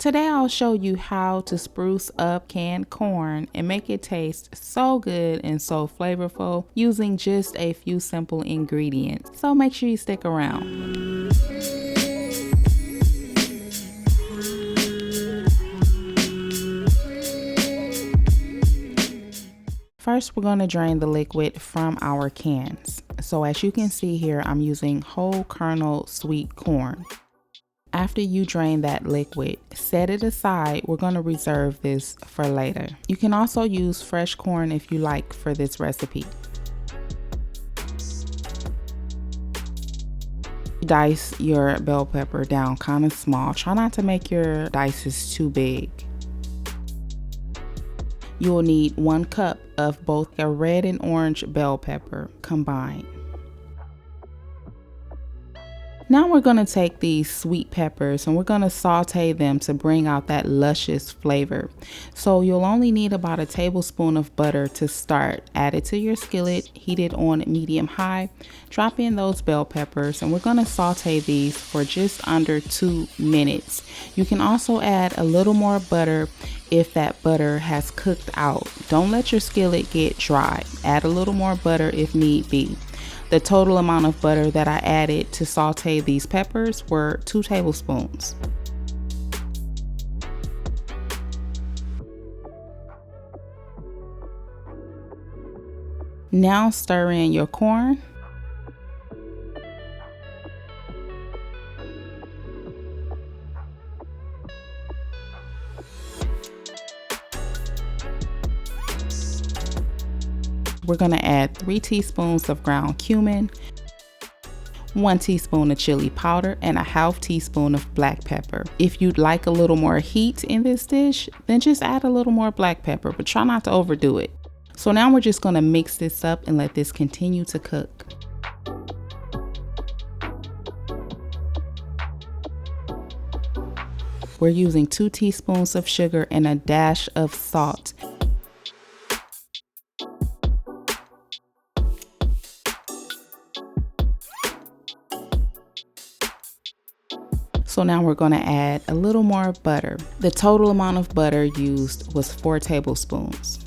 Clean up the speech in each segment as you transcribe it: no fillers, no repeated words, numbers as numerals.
Today I'll show you how to spruce up canned corn and make it taste so good and so flavorful using just a few simple ingredients. So make sure you stick around. First, we're going to drain the liquid from our cans. So as you can see here, I'm using whole kernel sweet corn. After you drain that liquid, set it aside. We're going to reserve this for later. You can also use fresh corn if you like for this recipe. Dice your bell pepper down kind of small. Try not to make your dices too big. You will need 1 cup of both a red and orange bell pepper combined. Now we're going to take these sweet peppers and we're going to saute them to bring out that luscious flavor. So you'll only need about a tablespoon of butter to start. Add it to your skillet, heat it on medium high, drop in those bell peppers, and we're going to saute these for just under 2 minutes. You can also add a little more butter if that butter has cooked out. Don't let your skillet get dry. Add a little more butter if need be. The total amount of butter that I added to saute these peppers were 2 tablespoons. Now stir in your corn. We're going to add 3 teaspoons of ground cumin, 1 teaspoon of chili powder, and a ½ teaspoon of black pepper. If you'd like a little more heat in this dish, then just add a little more black pepper, but try not to overdo it. So now we're just going to mix this up and let this continue to cook. We're using 2 teaspoons of sugar and a dash of salt. So now we're going to add a little more butter. The total amount of butter used was 4 tablespoons.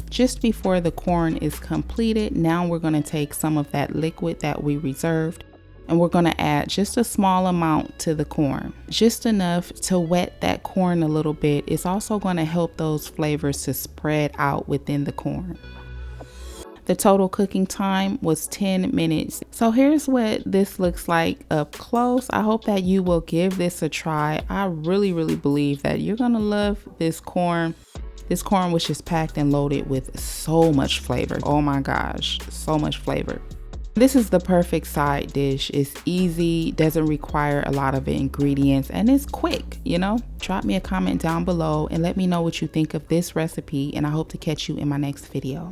Just before the corn is completed, now we're going to take some of that liquid that we reserved and we're going to add just a small amount to the corn, just enough to wet that corn a little bit. It's also going to help those flavors to spread out within the corn. The total cooking time was 10 minutes. So here's what this looks like up close. I hope that you will give this a try. I really believe that you're gonna love this corn. This corn was just packed and loaded with so much flavor. Oh my gosh, so much flavor. This is the perfect side dish. It's easy, doesn't require a lot of ingredients, and it's quick, you know? Drop me a comment down below and let me know what you think of this recipe, and I hope to catch you in my next video.